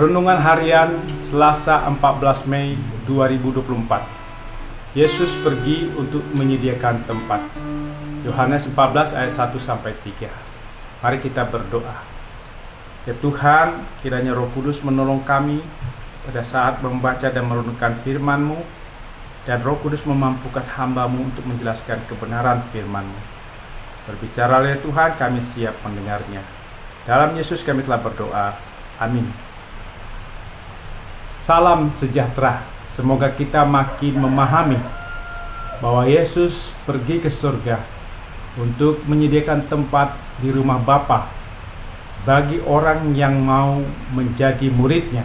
Renungan Harian Selasa 14 Mei 2024. Yesus pergi untuk menyediakan tempat. Yohanes 14 ayat 1-3. Mari kita berdoa. Ya Tuhan, kiranya Roh Kudus menolong kami pada saat membaca dan merenungkan firman-Mu, dan Roh Kudus memampukan hamba-Mu untuk menjelaskan kebenaran firman-Mu. Berbicaralah ya Tuhan, kami siap mendengarnya. Dalam Yesus kami telah berdoa. Amin. Salam sejahtera. Semoga kita makin memahami bahwa Yesus pergi ke surga untuk menyediakan tempat di rumah Bapa bagi orang yang mau menjadi muridnya,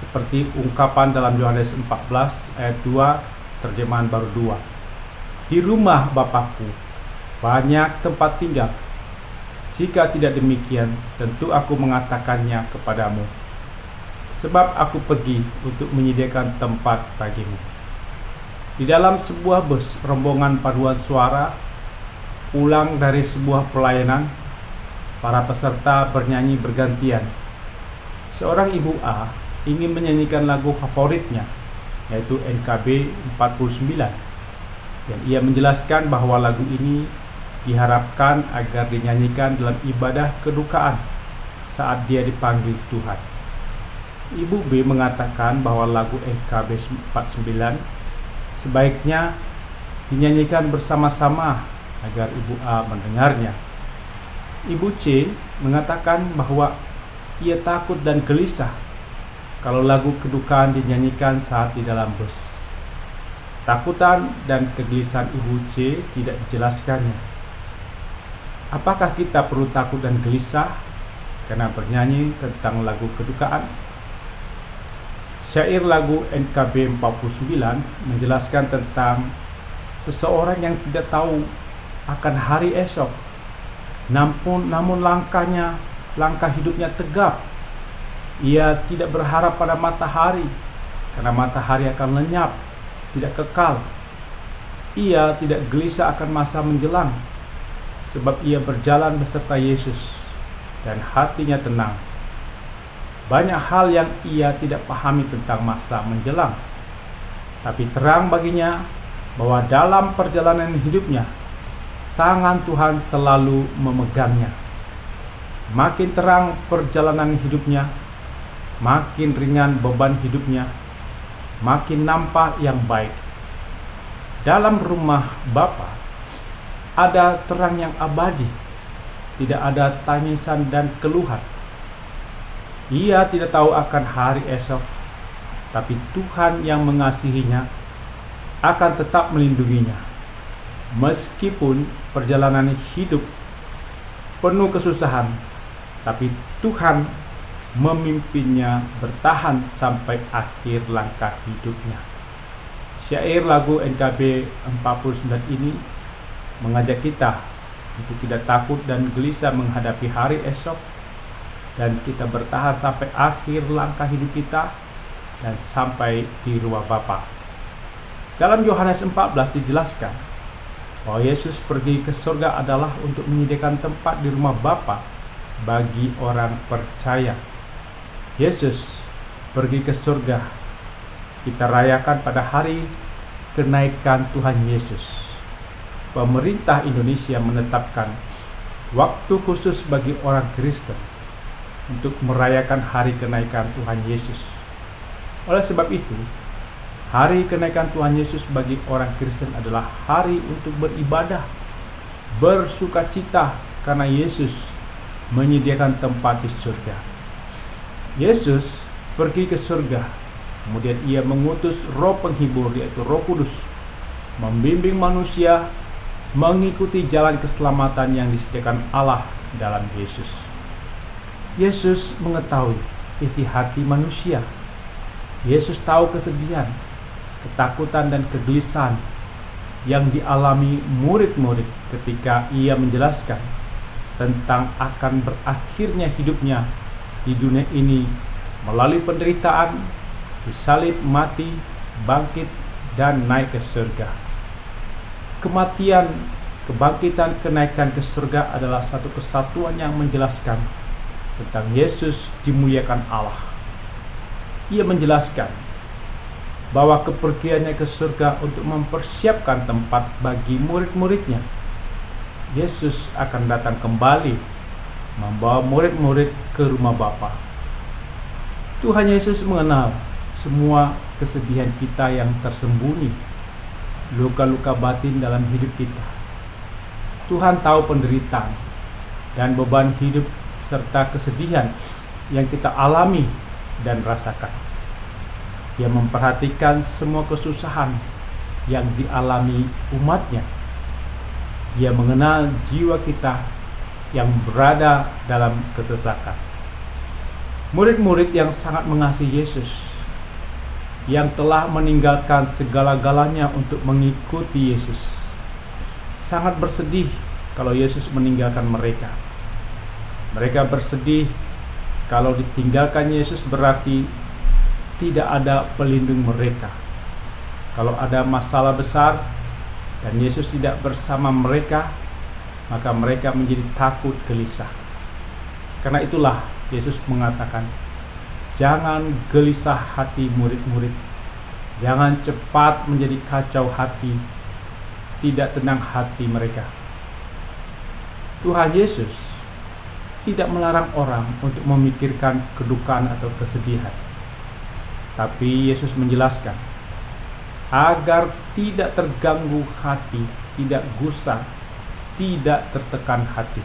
seperti ungkapan dalam Yohanes 14 ayat 2 terjemahan baru 2. Di rumah Bapakku banyak tempat tinggal. Jika tidak demikian, tentu aku mengatakannya kepadamu, sebab aku pergi untuk menyediakan tempat bagimu. Di dalam sebuah bus rombongan paduan suara pulang dari sebuah pelayanan, para peserta bernyanyi bergantian. Seorang ibu A ingin menyanyikan lagu favoritnya, yaitu NKB 49, dan ia menjelaskan bahwa lagu ini diharapkan agar dinyanyikan dalam ibadah kedukaan saat dia dipanggil Tuhan. Ibu B mengatakan bahwa lagu NKB 49 sebaiknya dinyanyikan bersama-sama agar Ibu A mendengarnya. Ibu C mengatakan bahwa ia takut dan gelisah kalau lagu kedukaan dinyanyikan saat di dalam bus. Takutan dan kegelisahan Ibu C tidak dijelaskannya. Apakah kita perlu takut dan gelisah karena bernyanyi tentang lagu kedukaan? Syair lagu NKB 49 menjelaskan tentang seseorang yang tidak tahu akan hari esok, namun langkah hidupnya tegap. Ia tidak berharap pada matahari, karena matahari akan lenyap, tidak kekal. Ia tidak gelisah akan masa menjelang, sebab ia berjalan beserta Yesus dan hatinya tenang. Banyak hal yang ia tidak pahami tentang masa menjelang, tapi terang baginya bahwa dalam perjalanan hidupnya, tangan Tuhan selalu memegangnya. Makin terang perjalanan hidupnya, makin ringan beban hidupnya, makin nampak yang baik. Dalam rumah Bapa ada terang yang abadi, tidak ada tangisan dan keluhan. Ia tidak tahu akan hari esok, tapi Tuhan yang mengasihinya akan tetap melindunginya. Meskipun perjalanan hidup penuh kesusahan, tapi Tuhan memimpinnya bertahan sampai akhir langkah hidupnya. Syair lagu NKB 49 ini mengajak kita untuk tidak takut dan gelisah menghadapi hari esok, dan kita bertahan sampai akhir langkah hidup kita dan sampai di rumah Bapa. Dalam Yohanes 14 dijelaskan bahwa Yesus pergi ke surga adalah untuk menyediakan tempat di rumah Bapa bagi orang percaya. Yesus pergi ke surga. Kita rayakan pada hari kenaikan Tuhan Yesus. Pemerintah Indonesia menetapkan waktu khusus bagi orang Kristen untuk merayakan hari kenaikan Tuhan Yesus. Oleh sebab itu, hari kenaikan Tuhan Yesus bagi orang Kristen adalah hari untuk beribadah, bersukacita karena Yesus menyediakan tempat di surga. Yesus pergi ke surga, kemudian ia mengutus Roh penghibur, yaitu Roh Kudus, membimbing manusia mengikuti jalan keselamatan yang disediakan Allah dalam Yesus. Yesus mengetahui isi hati manusia. Yesus tahu kesedihan, ketakutan dan kegelisahan yang dialami murid-murid ketika ia menjelaskan tentang akan berakhirnya hidupnya di dunia ini melalui penderitaan, disalib, mati, bangkit, dan naik ke surga. Kematian, kebangkitan, kenaikan ke surga adalah satu kesatuan yang menjelaskan tentang Yesus dimuliakan Allah. Ia menjelaskan bahwa kepergiannya ke surga untuk mempersiapkan tempat bagi murid-muridnya. Yesus akan datang kembali membawa murid-murid ke rumah Bapa. Tuhan Yesus mengenal semua kesedihan kita yang tersembunyi, luka-luka batin dalam hidup kita. Tuhan tahu penderitaan dan beban hidup serta kesedihan yang kita alami dan rasakan. Ia memperhatikan semua kesusahan yang dialami umatnya. Ia mengenal jiwa kita yang berada dalam kesesakan. Murid-murid yang sangat mengasihi Yesus, yang telah meninggalkan segala-galanya untuk mengikuti Yesus, sangat bersedih kalau Yesus meninggalkan mereka. Mereka bersedih kalau ditinggalkan Yesus berarti tidak ada pelindung mereka. Kalau ada masalah besar dan Yesus tidak bersama mereka, maka mereka menjadi takut, gelisah. Karena itulah Yesus mengatakan, jangan gelisah hati murid-murid, jangan cepat menjadi kacau hati, tidak tenang hati mereka. Tuhan Yesus tidak melarang orang untuk memikirkan kedukaan atau kesedihan. Tapi Yesus menjelaskan agar tidak terganggu hati, tidak gusar, tidak tertekan hati.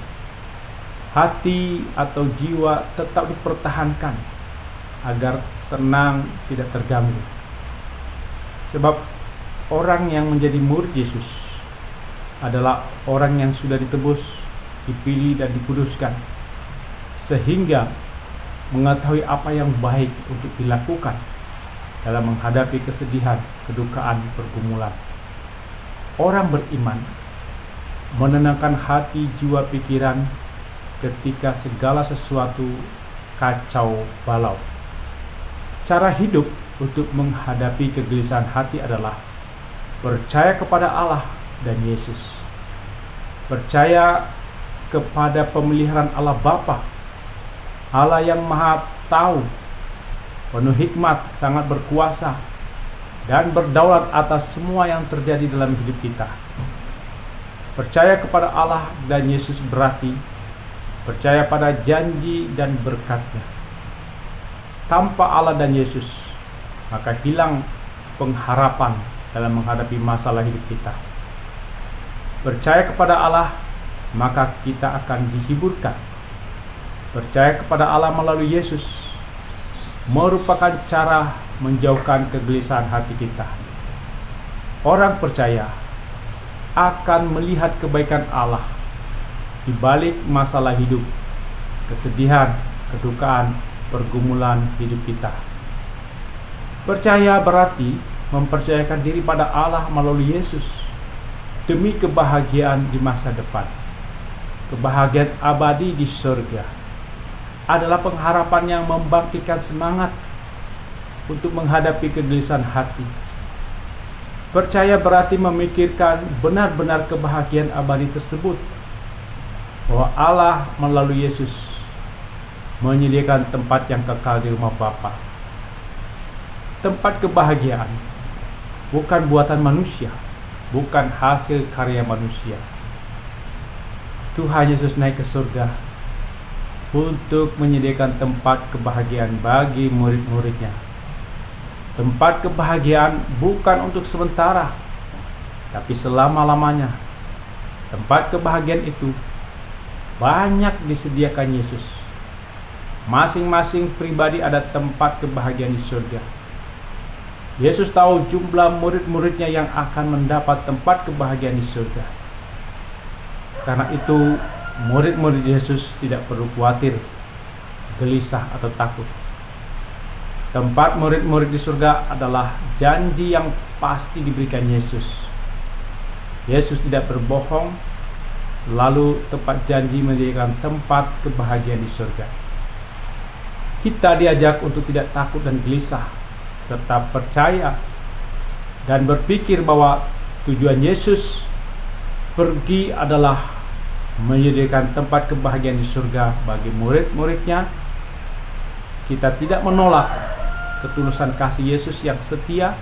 Hati atau jiwa tetap dipertahankan agar tenang, tidak terganggu. Sebab orang yang menjadi murid Yesus adalah orang yang sudah ditebus, dipilih dan dikuduskan, sehingga mengetahui apa yang baik untuk dilakukan dalam menghadapi kesedihan, kedukaan, pergumulan. Orang beriman menenangkan hati, jiwa, pikiran ketika segala sesuatu kacau balau. Cara hidup untuk menghadapi kegelisahan hati adalah percaya kepada Allah dan Yesus. Percaya kepada pemeliharaan Allah Bapa, Allah yang Maha Tahu, penuh hikmat, sangat berkuasa, dan berdaulat atas semua yang terjadi dalam hidup kita. Percaya kepada Allah dan Yesus berarti percaya pada janji dan berkat-Nya. Tanpa Allah dan Yesus, maka hilang pengharapan dalam menghadapi masalah hidup kita. Percaya kepada Allah, maka kita akan dihiburkan. Percaya kepada Allah melalui Yesus merupakan cara menjauhkan kegelisahan hati kita. Orang percaya akan melihat kebaikan Allah di balik masalah hidup, kesedihan, kedukaan, pergumulan hidup kita. Percaya berarti mempercayakan diri pada Allah melalui Yesus demi kebahagiaan di masa depan. Kebahagiaan abadi di surga adalah pengharapan yang membangkitkan semangat untuk menghadapi kegelisahan hati. Percaya berarti memikirkan benar-benar kebahagiaan abadi tersebut, bahwa Allah melalui Yesus menyediakan tempat yang kekal di rumah Bapa. Tempat kebahagiaan bukan buatan manusia, bukan hasil karya manusia. Tuhan Yesus naik ke surga untuk menyediakan tempat kebahagiaan bagi murid-muridnya. Tempat kebahagiaan bukan untuk sementara, tapi selama-lamanya. Tempat kebahagiaan itu banyak disediakan Yesus. Masing-masing pribadi ada tempat kebahagiaan di surga. Yesus tahu jumlah murid-muridnya yang akan mendapat tempat kebahagiaan di surga. Karena itu, murid-murid Yesus tidak perlu khawatir, gelisah atau takut. Tempat murid-murid di surga adalah janji yang pasti diberikan Yesus. Yesus tidak berbohong, selalu tepat janji menyediakan tempat kebahagiaan di surga. Kita diajak untuk tidak takut dan gelisah, serta percaya dan berpikir bahwa tujuan Yesus pergi adalah menyediakan tempat kebahagiaan di surga bagi murid-muridnya. Kita tidak menolak ketulusan kasih Yesus yang setia,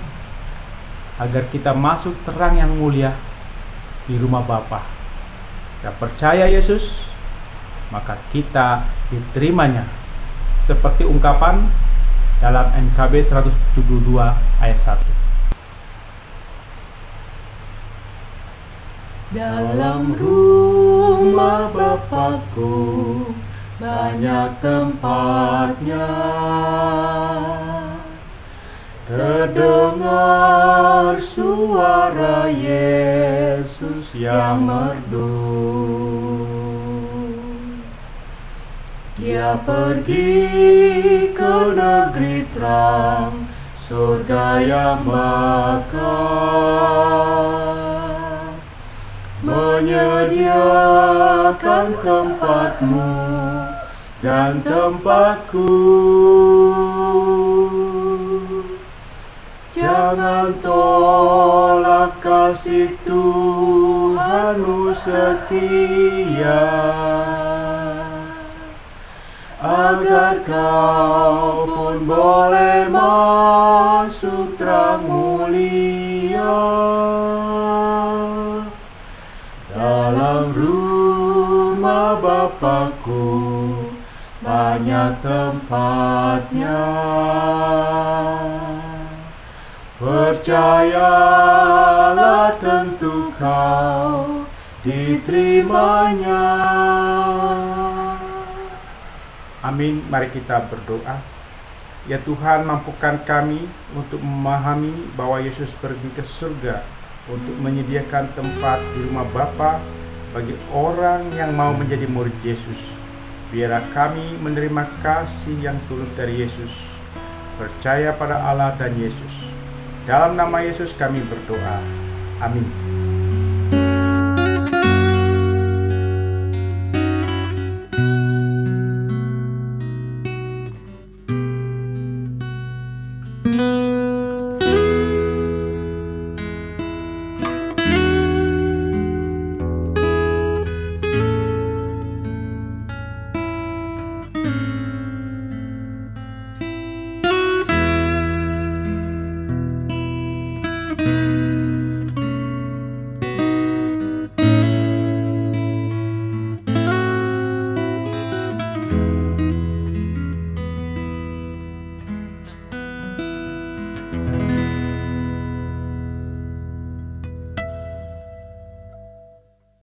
agar kita masuk terang yang mulia di rumah Bapa. Kita percaya Yesus, maka kita diterimanya, seperti ungkapan dalam NKB 172 ayat 1. Dalam rumah Bapakku banyak tempatnya, terdengar suara Yesus yang merdu. Dia pergi ke negeri terang, surga yang bakar, menyediakan tempatmu dan tempatku. Jangan tolak kasih Tuhanmu setia, agar kau pun boleh masuk terang mulia. Dalam rumah Bapakku banyak tempatnya, percayalah tentu kau diterimanya. Amin. Mari kita berdoa. Ya Tuhan, mampukan kami untuk memahami bahwa Yesus pergi ke surga untuk menyediakan tempat di rumah Bapa bagi orang yang mau menjadi murid Yesus. Biarlah kami menerima kasih yang tulus dari Yesus, percaya pada Allah dan Yesus. Dalam nama Yesus kami berdoa. Amin.